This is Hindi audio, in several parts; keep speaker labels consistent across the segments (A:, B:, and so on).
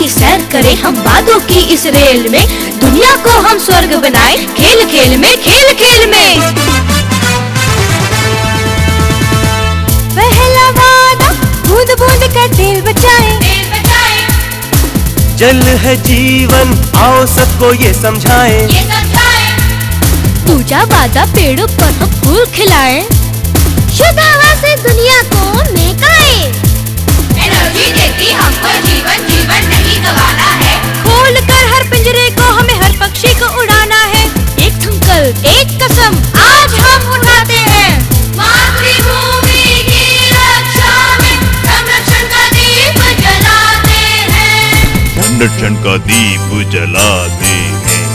A: सैर करें हम बातों की इस रेल में, दुनिया को हम स्वर्ग बनाए खेल खेल में, खेल खेल में। पहला वादा बूंद बूंद का तेल बचाए,
B: जल है जीवन आओ सबको ये समझाएं।
A: दूजा वादा पेड़ों पर हम फूल खिलाएं, शुद्ध हवा से दुनिया को महकाए। एनर्जी देती हमको जीवन, जीवन नहीं गवाना है। खोल कर हर पिंजरे को हमें हर पक्षी को उड़ाना है। एक संकल्प एक कसम आज हम उठाते हैं, मातृभूमि की रक्षा में संरक्षण का दीप जलाते हैं।
C: संरक्षण का दीप जलाते हैं।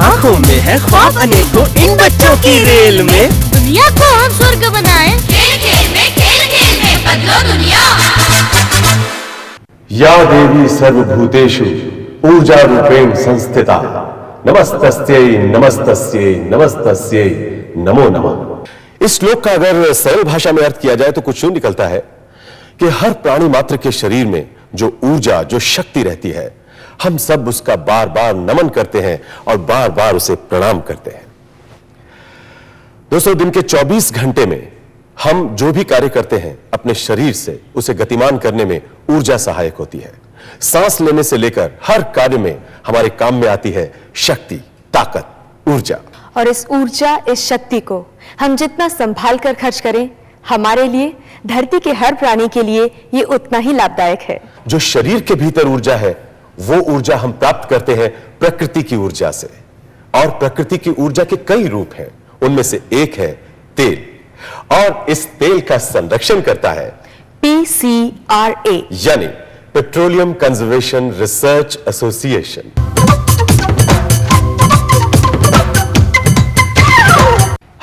B: आँखों में है ख्वाब अनेकों इन बच्चों की रेल में,
A: दुनिया को हम स्वर्ग बनाए खेल खेल में, खेल खेल में बदलो दुनिया।
D: या देवी सर्वभूतेषु ऊर्जा रूपेण संस्थिता, नमस्तस्यै नमस्तस्यै नमस्तस्यै नमो नमः। इस श्लोक का अगर सरल भाषा में अर्थ किया जाए तो कुछ यूं निकलता है कि हर प्राणी मात्र के शरीर में जो ऊर्जा, जो शक्ति रहती है, हम सब उसका बार बार नमन करते हैं और बार बार उसे प्रणाम करते हैं। दोस्तों, दिन के 24 घंटे में हम जो भी कार्य करते हैं अपने शरीर से, उसे गतिमान करने में ऊर्जा सहायक होती है। सांस लेने से लेकर हर कार्य में हमारे काम में आती है शक्ति, ताकत, ऊर्जा।
E: और इस ऊर्जा, इस शक्ति को हम जितना संभाल कर खर्च करें, हमारे लिए, धरती के हर प्राणी के लिए ये उतना ही लाभदायक है।
D: जो शरीर के भीतर ऊर्जा है, वो ऊर्जा हम प्राप्त करते हैं प्रकृति की ऊर्जा से। और प्रकृति की ऊर्जा के कई रूप हैं, उनमें से एक है तेल, और इस तेल का संरक्षण करता है
E: PCRA,
D: यानी petroleum conservation research association.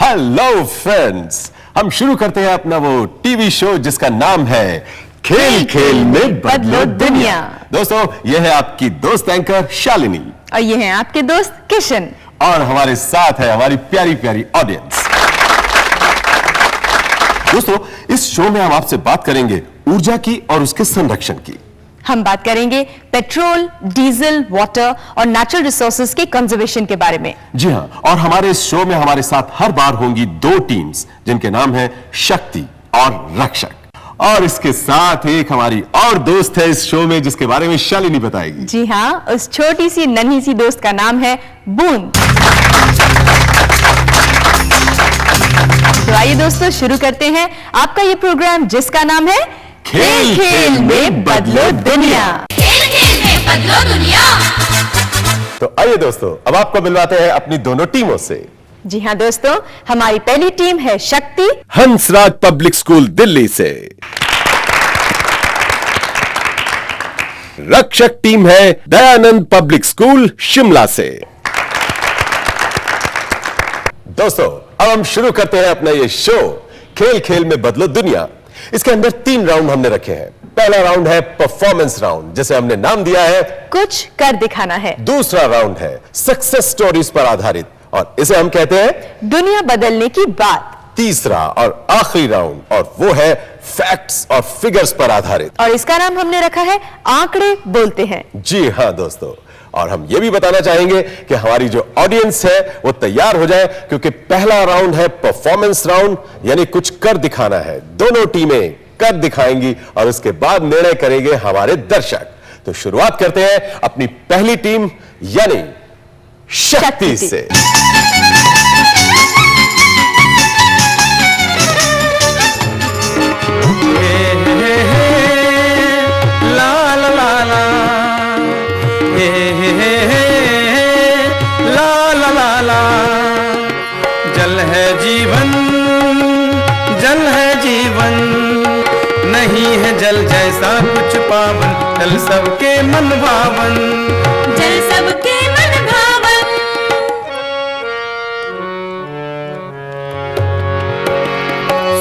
D: Hello friends, हम शुरू करते हैं अपना वो टीवी शो जिसका नाम है खेल खेल में बदलो दुनिया। दोस्तों, यह है आपकी दोस्त एंकर शालिनी,
E: और ये हैं आपके दोस्त किशन,
D: और हमारे साथ है हमारी प्यारी प्यारी ऑडियंस। दोस्तों, इस शो में हम आपसे बात करेंगे ऊर्जा की और उसके संरक्षण की।
E: हम बात करेंगे पेट्रोल, डीजल, वाटर और नेचुरल रिसोर्सेज के कंजर्वेशन के बारे में।
D: जी हां, और हमारे इस शो में हमारे साथ हर बार होंगी दो टीम्स जिनके नाम है शक्ति और रक्षक। और इसके साथ एक हमारी और दोस्त है इस शो में जिसके बारे में शालिनी बताएगी।
E: जी हाँ, उस छोटी सी नन्ही सी दोस्त का नाम है बूंद। तो आइए दोस्तों, शुरू करते हैं आपका ये प्रोग्राम जिसका नाम है
D: खेल खेल में बदलो दुनिया।
A: खेल खेल में बदलो दुनिया।
D: तो आइए दोस्तों, अब आपको मिलवाते हैं अपनी दोनों टीमों से।
E: जी हाँ दोस्तों, हमारी पहली टीम है शक्ति,
D: हंसराज पब्लिक स्कूल दिल्ली से। रक्षक टीम है दयानंद पब्लिक स्कूल शिमला से। दोस्तों, अब हम शुरू करते हैं अपना ये शो खेल खेल में बदलो दुनिया। इसके अंदर 3 राउंड हमने रखे हैं। पहला राउंड है परफॉर्मेंस राउंड, जिसे हमने नाम दिया है
E: कुछ कर दिखाना है।
D: दूसरा राउंड है सक्सेस स्टोरीज पर आधारित, और इसे हम कहते हैं
E: दुनिया बदलने की बात।
D: तीसरा और आखिरी राउंड, और वो है फैक्ट्स और फिगर्स पर आधारित,
E: और इसका नाम हमने रखा है आंकड़े बोलते हैं।
D: जी हां दोस्तों, और हम ये भी बताना चाहेंगे कि हमारी जो ऑडियंस है वो तैयार हो जाए, क्योंकि पहला राउंड है परफॉर्मेंस राउंड, यानी कुछ कर दिखाना है। दोनों टीमें कर दिखाएंगी और उसके बाद निर्णय करेंगे हमारे दर्शक। तो शुरुआत करते हैं अपनी पहली टीम यानी शक्ति से।
F: जल है जीवन, जल है जीवन, नहीं है जल जैसा कुछ पावन, जल सबके मन भावन,
A: जल सबके मन भावन।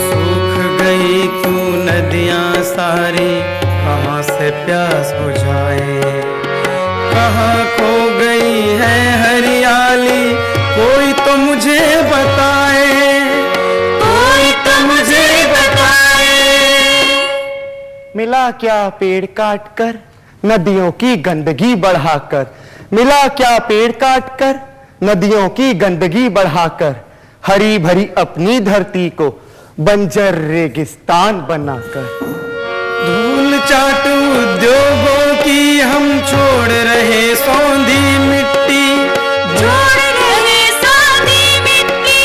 F: सूख गई क्यों नदियां सारी, कहाँ से प्यास बुझाए, कहाँ खो गई है हरियाली, कोई तो मुझे बताए, कोई तो मुझे बताए।
B: मिला क्या पेड़ काट कर
F: नदियों की गंदगी बढ़ाकर। मिला क्या पेड़ काट कर, नदियों की गंदगी बढ़ाकर, हरी भरी अपनी धरती को बंजर रेगिस्तान बनाकर। धूल चाट उद्योगों की हम छोड़ रहे सौंधी मिट्टी,
A: छोड़ रहे सौंधी मिट्टी,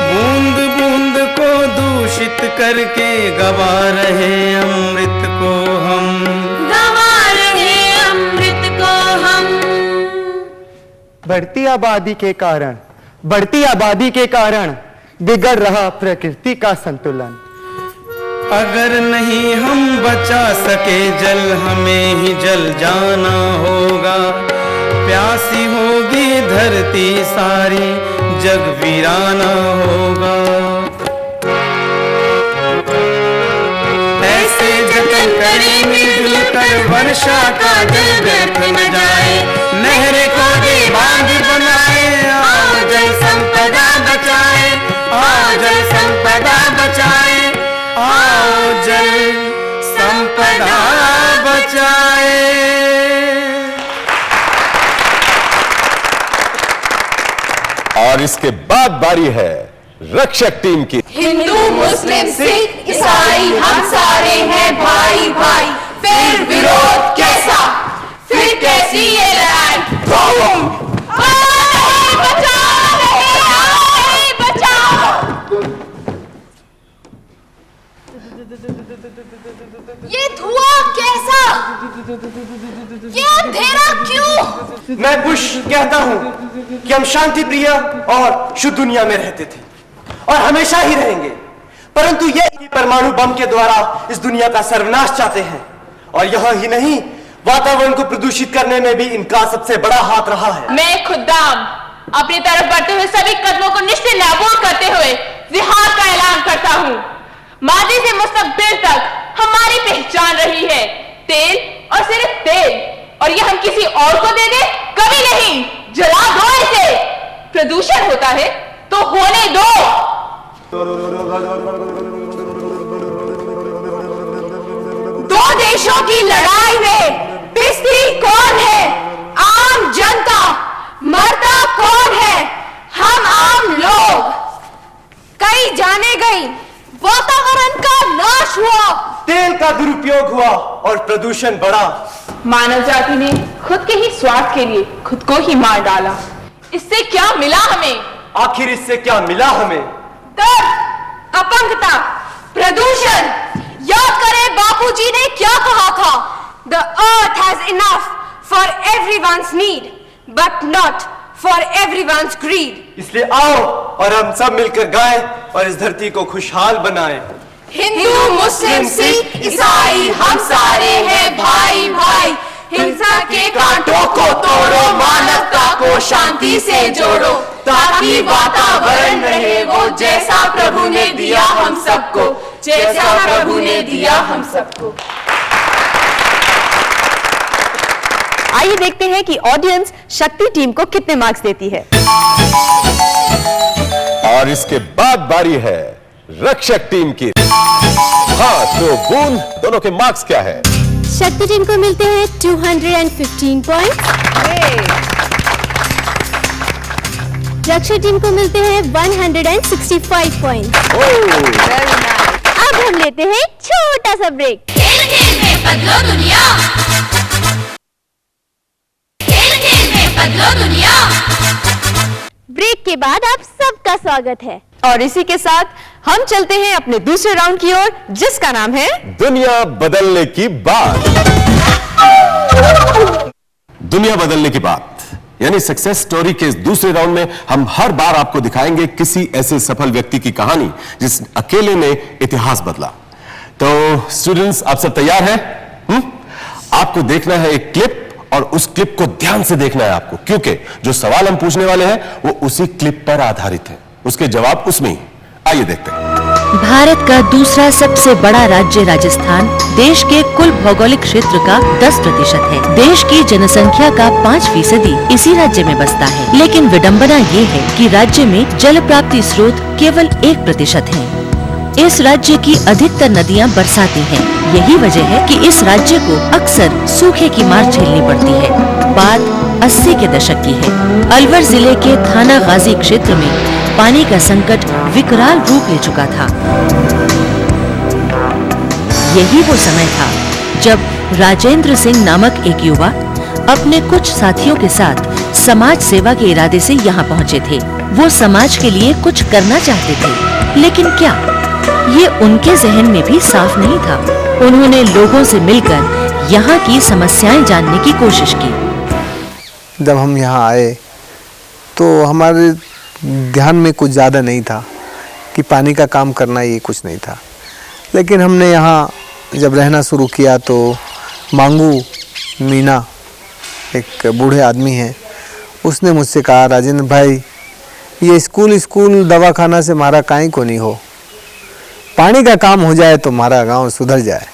F: बूंद बूंद को दूषित करके गवा रहे अमृत को हम,
A: गवा रहे अमृत को हम।
F: बढ़ती आबादी के कारण बिगड़ रहा प्रकृति का संतुलन। अगर नहीं हम बचा सके जल, हमें ही जल जाना होगा। प्यासी होगी धरती सारी, जग वीराना होगा। ऐसे जतन करें मिलजुल कर, वर्षा का जल व्यर्थ न जाए। नहरें खोदे बांध बनाए, आओ जल संपदा बचाए, आओ जल संपदा बचाए, आओ जल संपदा बचाए।
D: और इसके बाद बारी है रक्षक टीम की।
A: हिंदू मुस्लिम सिख ईसाई हम सारे हैं भाई भाई, फिर विरोध कैसा, फिर कैसी ये लड़ाई। बूम! बचाओ नहीं, बचाओ। ये धुआं कैसा, ये अंधेरा क्यों?
B: मैं बुश कहता हूं कि हम शांति प्रिय और शुद्ध दुनिया में रहते थे और हमेशा ही रहेंगे, परंतु ये परमाणु बम के द्वारा इस दुनिया का सर्वनाश चाहते हैं। और यह ही नहीं, वातावरण को प्रदूषित करने में भी इनका सबसे बड़ा हाथ रहा है।
G: मैं खुदाम अपनी तरफ बढ़ते हुए सभी कदमों को निश्चित नाबूद करते हुए जिहाद का ऐलान करता हूँ। माजी से मुस्तकबिल तक हमारी पहचान रही है तेल और सिर्फ तेल, और ये हम किसी और को दे दे कभी नहीं। जला दो इसे, प्रदूषण होता है तो होने दो।
A: दो देशों की लड़ाई में पिसती कौन है? आम जनता। मरता कौन है? हम आम लोग। कई जाने गई, वातावरण का नाश हुआ,
B: तेल का दुरुपयोग हुआ और प्रदूषण बढ़ा।
G: मानव जाति ने खुद के ही स्वार्थ के लिए खुद को ही मार डाला। इससे क्या मिला हमें?
B: आखिर इससे क्या मिला हमें?
A: दर्द, अपंगता, प्रदूषण। याद करें बापूजी ने क्या कहा था? The earth has enough for everyone's need, but not for everyone's greed.
B: इसलिए आओ और हम सब मिलकर गाएं और इस धरती को खुशहाल बनाएं।
A: हिंदू मुस्लिम सिख ईसाई हम सारे हैं भाई भाई, हिंसा के कांटों को तोड़ो, मानवता को शांति से जोड़ो, ताकि वातावरण रहे वो जैसा प्रभु ने दिया हम सबको, जैसा प्रभु ने दिया हम सबको।
E: आइए देखते हैं कि ऑडियंस शक्ति टीम को कितने मार्क्स देती है।
D: और इसके बाद बारी है रक्षक टीम की। हाँ, तो बूंद दोनों के मार्क्स क्या है?
A: शक्ति टीम को मिलते हैं 215 पॉइंट्स, रक्षक टीम को मिलते हैं 165 पॉइंट्स। अब हम लेते हैं छोटा सा ब्रेक। खेल खेल में बदलो दुनिया, खेल खेल में बदलो दुनिया। ब्रेक के बाद आप सबका स्वागत है
E: और इसी के साथ हम चलते हैं अपने दूसरे राउंड की ओर, जिसका नाम है
D: दुनिया बदलने की बात। दुनिया बदलने की बात यानी सक्सेस स्टोरी के इस दूसरे राउंड में हम हर बार आपको दिखाएंगे किसी ऐसे सफल व्यक्ति की कहानी जिस अकेले ने इतिहास बदला। तो स्टूडेंट्स, आप सब तैयार हैं? आपको देखना है एक क्लिप और उस क्लिप को ध्यान से देखना है आपको, क्योंकि जो सवाल हम पूछने वाले हैं वो उसी क्लिप पर आधारित है, उसके जवाब उसमें ही। आइए देखते हैं।
H: भारत का दूसरा सबसे बड़ा राज्य राजस्थान देश के कुल भौगोलिक क्षेत्र का 10% है। देश की जनसंख्या का 5% इसी राज्य में बसता है, लेकिन विडंबना ये है कि राज्य में जल प्राप्ति स्रोत केवल 1% है। इस राज्य की अधिकतर नदियां बरसाती हैं। यही वजह है कि इस राज्य को अक्सर सूखे की मार झेलनी पड़ती है। बात 80 के दशक की है। अलवर जिले के थाना गाजी क्षेत्र में पानी का संकट विकराल रूप ले चुका था। यही वो समय था जब राजेंद्र सिंह नामक एक युवा अपने कुछ साथियों के साथ समाज सेवा के इरादे से यहाँ पहुँचे थे। वो समाज के लिए कुछ करना चाहते थे, लेकिन क्या, ये उनके जहन में भी साफ नहीं था। उन्होंने लोगों से मिलकर यहाँ की समस्याएं जानने की कोशिश की।
I: जब हम यहाँ आए तो हमारे ध्यान में कुछ ज़्यादा नहीं था कि पानी का काम करना ये कुछ नहीं था, लेकिन हमने यहाँ जब रहना शुरू किया तो मांगू मीना एक बूढ़े आदमी हैं, उसने मुझसे कहा, राजेंद्र भाई, ये स्कूल दवाखाना से हमारा काई को नहीं हो, पानी का काम हो जाए तो हमारा गांव सुधर जाए।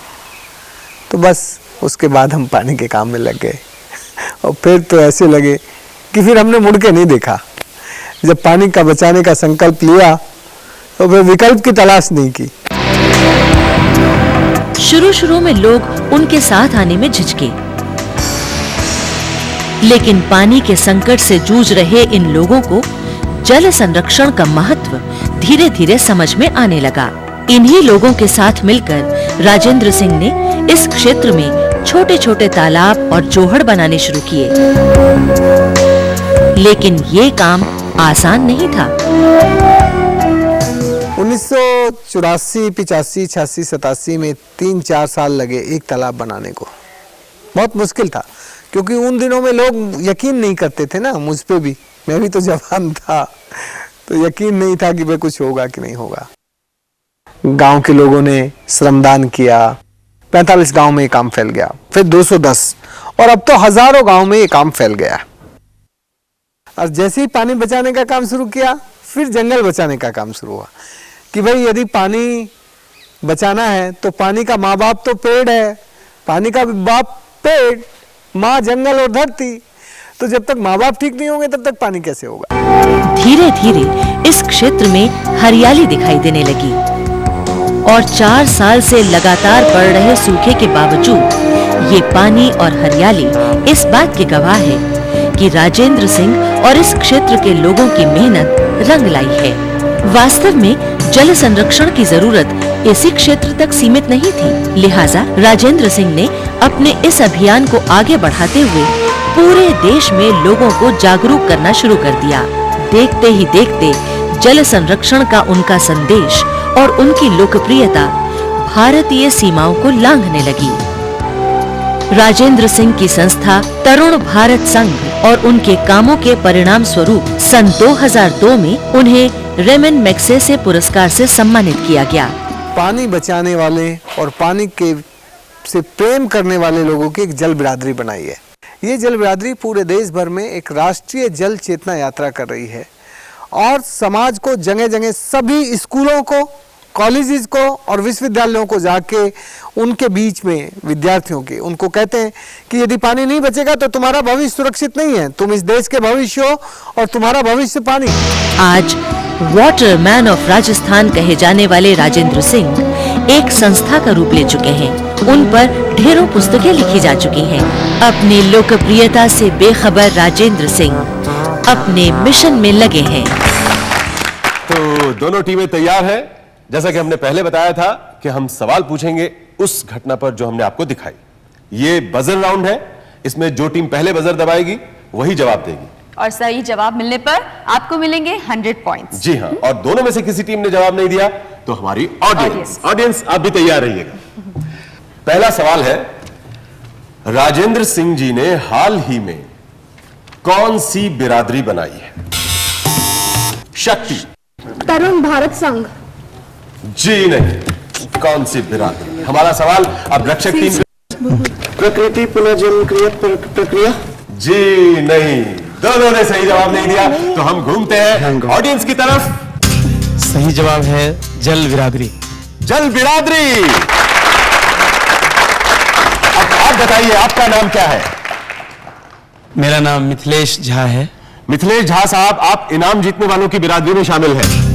I: तो बस उसके बाद हम पानी के काम में लग गए और फिर तो ऐसे लगे कि फिर हमने मुड़ के नहीं देखा। जब पानी का बचाने का संकल्प लिया तो फिर विकल्प की तलाश नहीं की।
H: शुरू में लोग उनके साथ आने में झिझके, लेकिन पानी के संकट से जूझ रहे इन लोगों को जल संरक्षण का महत्व धीरे धीरे समझ में आने लगा। इन्हीं लोगों के साथ मिलकर राजेंद्र सिंह ने इस क्षेत्र में छोटे छोटे तालाब और जोहड़ बनाने शुरू किए, लेकिन ये काम आसान नहीं था।
I: 1984, 85, 86, 87 में 3-4 साल लगे एक तालाब बनाने को। बहुत मुश्किल था, क्योंकि उन दिनों में लोग यकीन नहीं करते थे ना, मुझ पे भी। मैं भी तो जवान था, तो यकीन नहीं था कि भाई कुछ होगा कि नहीं होगा। गांव के लोगों ने श्रमदान किया, 45 गांव में ये काम फैल गया, फिर 210, और अब तो हजारों गांव में ये काम फैल गया। और जैसे ही पानी बचाने का काम शुरू किया, फिर जंगल बचाने का काम शुरू हुआ कि भाई यदि पानी बचाना है तो पानी का माँ बाप तो पेड़ है, पानी का बाप पेड़, माँ जंगल और धरती। तो जब तक माँ बाप ठीक नहीं होंगे तब तक पानी कैसे होगा।
H: धीरे धीरे इस क्षेत्र में हरियाली दिखाई देने लगी और 4 साल से लगातार पड़ रहे सूखे के बावजूद ये पानी और हरियाली इस बात के गवाह है कि राजेंद्र सिंह और इस क्षेत्र के लोगों की मेहनत रंग लाई है। वास्तव में जल संरक्षण की जरूरत इसी क्षेत्र तक सीमित नहीं थी, लिहाजा राजेंद्र सिंह ने अपने इस अभियान को आगे बढ़ाते हुए पूरे देश में लोगों को जागरूक करना शुरू कर दिया। देखते ही देखते जल संरक्षण का उनका संदेश और उनकी लोकप्रियता भारतीय सीमाओं को लांघने लगी। राजेंद्र सिंह की संस्था तरुण भारत संघ और उनके कामों के परिणाम स्वरूप सन 2002 में उन्हें रेमन मैग्सेसे पुरस्कार से सम्मानित किया गया।
I: पानी बचाने वाले और पानी के से प्रेम करने वाले लोगों की एक जल बिरादरी बनाई है। ये जल बिरादरी पूरे देश भर में एक राष्ट्रीय जल चेतना यात्रा कर रही है और समाज को जगह जगह सभी स्कूलों को, कॉलेजेस को और विश्वविद्यालयों को जाके उनके बीच में विद्यार्थियों के उनको कहते हैं कि यदि पानी नहीं बचेगा तो तुम्हारा भविष्य सुरक्षित नहीं है, तुम इस देश के भविष्य हो और तुम्हारा भविष्य पानी।
H: आज वाटर मैन ऑफ राजस्थान कहे जाने वाले राजेंद्र सिंह एक संस्था का रूप ले चुके हैं। उन पर ढेरों पुस्तकें लिखी जा चुकी हैं। अपनी लोकप्रियता से बेखबर राजेंद्र सिंह अपने मिशन में लगे हैं।
D: तो दोनों टीमें तैयार हैं। जैसा कि हमने पहले बताया था कि हम सवाल पूछेंगे उस घटना पर जो हमने आपको दिखाई। ये बजर राउंड है, इसमें जो टीम पहले बजर दबाएगी वही जवाब देगी
E: और सही जवाब मिलने पर आपको मिलेंगे 100 पॉइंट्स।
D: जी हाँ, और दोनों में से किसी टीम ने जवाब नहीं दिया तो हमारी ऑडियंस आप भी तैयार रहिएगा। पहला सवाल है, राजेंद्र सिंह जी ने हाल ही में कौन सी बिरादरी बनाई है? शक्ति।
A: तरुण भारत संघ।
D: जी नहीं, कौन सी बिरादरी? हमारा सवाल अब रक्षक टीम।
B: प्रकृति पुनर्जन्म प्रक्रिया।
D: जी नहीं, दोनों ने सही जवाब नहीं दिया, तो हम घूमते हैं ऑडियंस की तरफ।
F: सही जवाब है जल बिरादरी।
D: जल बिरादरी। अब आप बताइए, आपका नाम क्या है?
F: मेरा नाम मिथिलेश झा है।
D: मिथिलेश झा साहब, आप इनाम जीतने वालों की बिरादरी में शामिल हैं।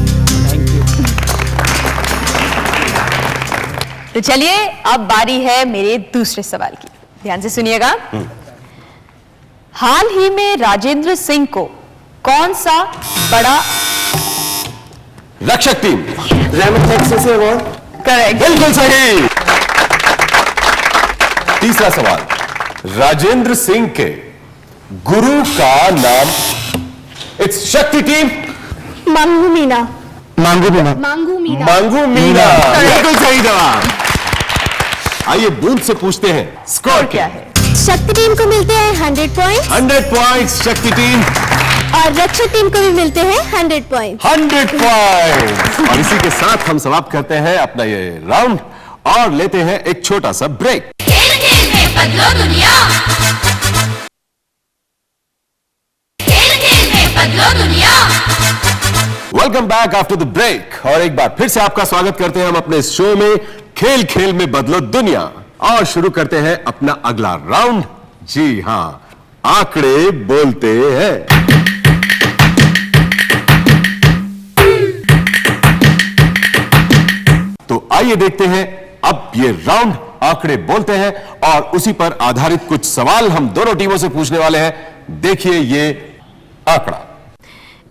E: तो चलिए अब बारी है मेरे दूसरे सवाल की, ध्यान से सुनिएगा। हाल ही में राजेंद्र सिंह को कौन सा बड़ा
D: रक्षक टीम
B: रहमत मैग्सेसे अवार्ड।
E: करेक्ट,
D: बिल्कुल सही। तीसरा सवाल, राजेंद्र सिंह के गुरु का नाम। इट्स शक्ति टीम।
E: मांगू मीना।
F: मांगू बिना
A: मांगू मीरा।
D: मांगू मीना, बिल्कुल सही जवाब। आइए बूंद से पूछते हैं स्कोर क्या है।
A: शक्ति टीम को मिलते हैं 100 पॉइंट
D: 100 पॉइंट्स शक्ति टीम,
A: और रक्षक टीम को भी मिलते हैं 100 पॉइंट।
D: 100 पॉइंट्स। और इसी के साथ हम समाप्त करते हैं अपना ये राउंड और लेते हैं एक छोटा सा ब्रेक।
A: खेल खेल में बदलो दुनिया, खेल खेल में बदलो दुनिया।
D: Welcome back after the break. और एक बार फिर से आपका स्वागत करते हैं हम अपने इस शो में खेल खेल में बदलो दुनिया, और शुरू करते हैं अपना अगला राउंड। जी हां, आंकड़े बोलते हैं। तो आइए देखते हैं अब ये राउंड आंकड़े बोलते हैं, और उसी पर आधारित कुछ सवाल हम दोनों टीमों से पूछने वाले हैं। देखिए ये आंकड़ा।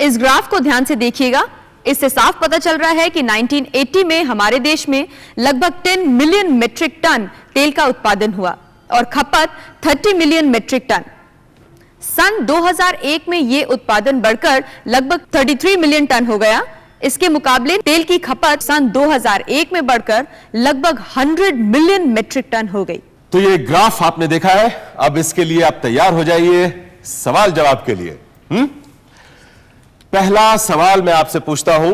E: इस ग्राफ को ध्यान से देखिएगा, इससे साफ पता चल रहा है कि 1980 में हमारे देश में लगभग 10 मिलियन मीट्रिक टन तेल का उत्पादन हुआ और खपत 30 मिलियन मीट्रिक टन। सन 2001 में यह उत्पादन बढ़कर लगभग 33 मिलियन टन हो गया। इसके मुकाबले तेल की खपत सन 2001 में बढ़कर लगभग 100 मिलियन मीट्रिक टन हो गई।
D: तो ये ग्राफ आपने देखा है, अब इसके लिए आप तैयार हो जाइए सवाल जवाब के लिए। पहला सवाल मैं आपसे पूछता हूं,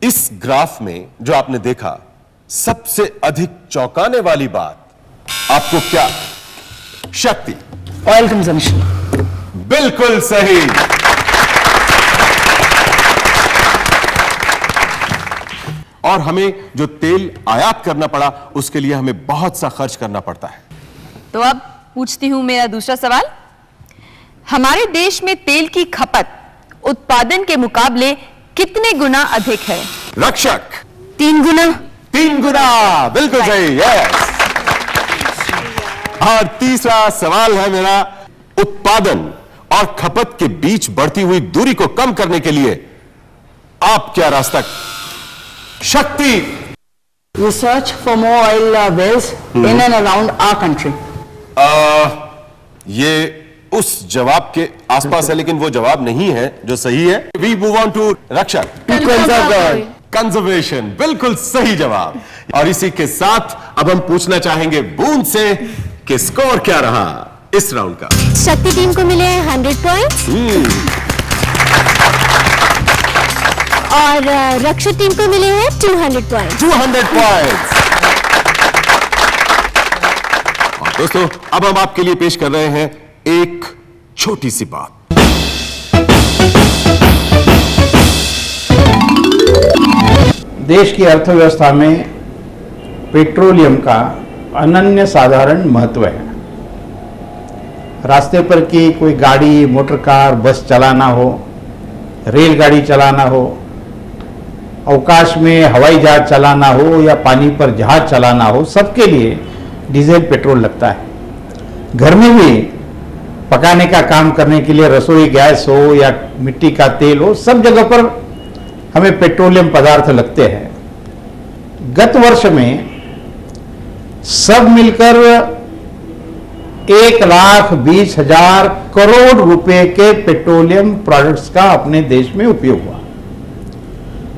D: इस ग्राफ में जो आपने देखा सबसे अधिक चौंकाने वाली बात आपको क्या? शक्ति।
F: Oil consumption.
D: बिल्कुल सही। और हमें जो तेल आयात करना पड़ा उसके लिए हमें बहुत सा खर्च करना पड़ता है।
E: तो अब पूछती हूं मेरा दूसरा सवाल। हमारे देश में तेल की खपत उत्पादन के मुकाबले कितने गुना अधिक है?
D: रक्षक।
E: 3 गुना।
D: 3 गुना, बिल्कुल सही। यस। और तीसरा सवाल है मेरा, उत्पादन और खपत के बीच बढ़ती हुई दूरी को कम करने के लिए आप क्या रास्ता? शक्ति।
J: Research for more oil wells in and around our country.
D: ये उस जवाब के आसपास है, लेकिन वो जवाब नहीं है जो सही है। वी मूव ऑन टू रक्षक। कंजर्वेशन, बिल्कुल सही जवाब। और इसी के साथ अब हम पूछना चाहेंगे बूंद से कि स्कोर क्या रहा इस राउंड का।
A: शक्ति टीम को मिले हैं 100 पॉइंट्स और रक्षक टीम को मिले हैं 200 पॉइंट्स।
D: 200 पॉइंट्स। दोस्तों अब हम आपके लिए पेश कर रहे हैं एक छोटी सी बात।
K: देश की अर्थव्यवस्था में पेट्रोलियम का अनन्य साधारण महत्व है। रास्ते पर की कोई गाड़ी, मोटर कार, बस चलाना हो, रेलगाड़ी चलाना हो, अवकाश में हवाई जहाज चलाना हो या पानी पर जहाज चलाना हो, सबके लिए डीजल पेट्रोल लगता है। घर में भी पकाने का काम करने के लिए रसोई गैस हो या मिट्टी का तेल हो, सब जगह पर हमें पेट्रोलियम पदार्थ लगते हैं। गत वर्ष में सब मिलकर 1,20,000 करोड़ रुपए के पेट्रोलियम प्रोडक्ट्स का अपने देश में उपयोग हुआ।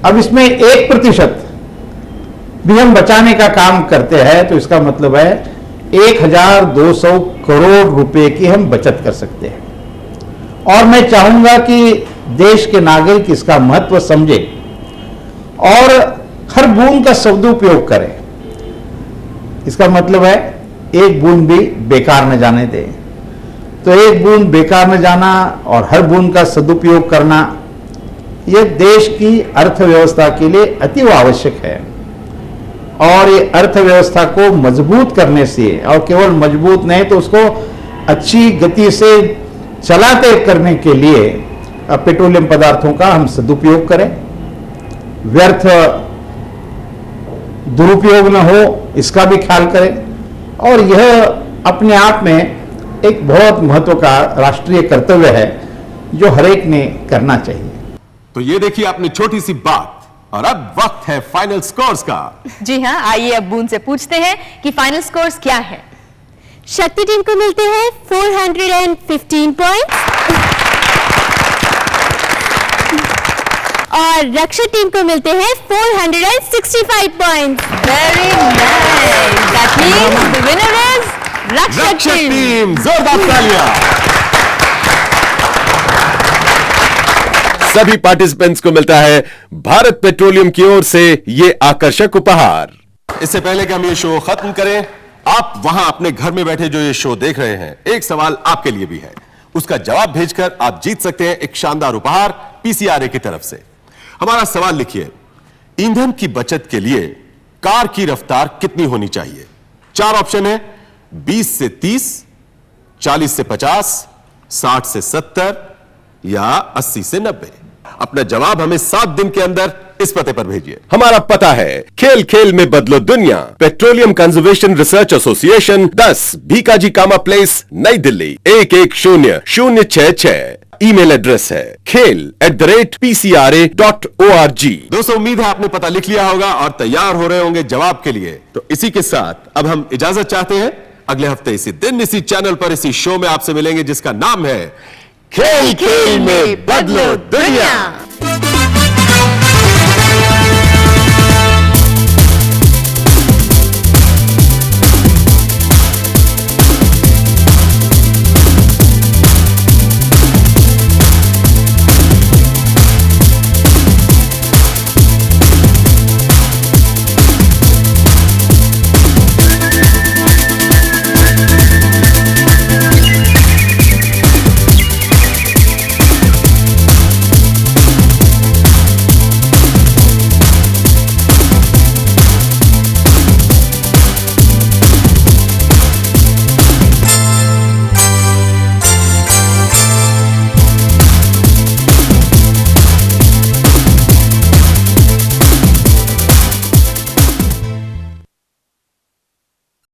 K: अब इसमें 1% भी हम बचाने का काम करते हैं तो इसका मतलब है 1,200 करोड़ रुपए की हम बचत कर सकते हैं। और मैं चाहूंगा कि देश के नागरिक इसका महत्व समझे और हर बूंद का सदुपयोग करें। इसका मतलब है एक बूंद भी बेकार न जाने दें। तो एक बूंद बेकार न जाना और हर बूंद का सदुपयोग करना, यह देश की अर्थव्यवस्था के लिए अति आवश्यक है। और ये अर्थव्यवस्था को मजबूत करने से, और केवल मजबूत नहीं तो उसको अच्छी गति से चलाते करने के लिए पेट्रोलियम पदार्थों का हम सदुपयोग करें। व्यर्थ दुरुपयोग न हो इसका भी ख्याल करें, और यह अपने आप में एक बहुत महत्व का राष्ट्रीय कर्तव्य है जो हर एक ने करना चाहिए।
D: तो ये देखिए आपने छोटी सी बात, और अब वक्त है फाइनल स्कोर्स का।
E: जी हाँ, आइए अब बूंद से पूछते हैं कि फाइनल स्कोर्स क्या है।
A: शक्ति टीम को मिलते हैं 415 पॉइंट्स और रक्षक टीम को मिलते हैं 465 points.
E: Very nice, that means the winner is रक्षक टीम।
D: जोरदार तालियां। सभी पार्टिसिपेंट्स को मिलता है भारत पेट्रोलियम की ओर से ये आकर्षक उपहार। इससे पहले कि हम ये शो खत्म करें, आप वहां अपने घर में बैठे जो ये शो देख रहे हैं, एक सवाल आपके लिए भी है। उसका जवाब भेजकर आप जीत सकते हैं एक शानदार उपहार पीसीआरए की तरफ से। हमारा सवाल लिखिए, ईंधन की बचत के लिए कार की रफ्तार कितनी होनी चाहिए? 4 ऑप्शन है, 20 से 30, 40 से 50, 60 से 70 या 80 से 90। अपना जवाब हमें 7 दिन के अंदर इस पते पर भेजिए। हमारा पता है खेल खेल में बदलो दुनिया, petroleum conservation research association, 10 Bhikaji Cama place, New Delhi 110066। Email address है khel@pcra.org। दोस्तों, उम्मीद है आपने पता लिख लिया होगा और तैयार हो रहे होंगे जवाब के लिए। तो इसी के साथ अब हम इजाजत चाहते हैं। अगले हफ्ते इसी दिन इसी चैनल पर इसी शो में आपसे मिलेंगे जिसका नाम है खेल खेल में बदलो दुनिया।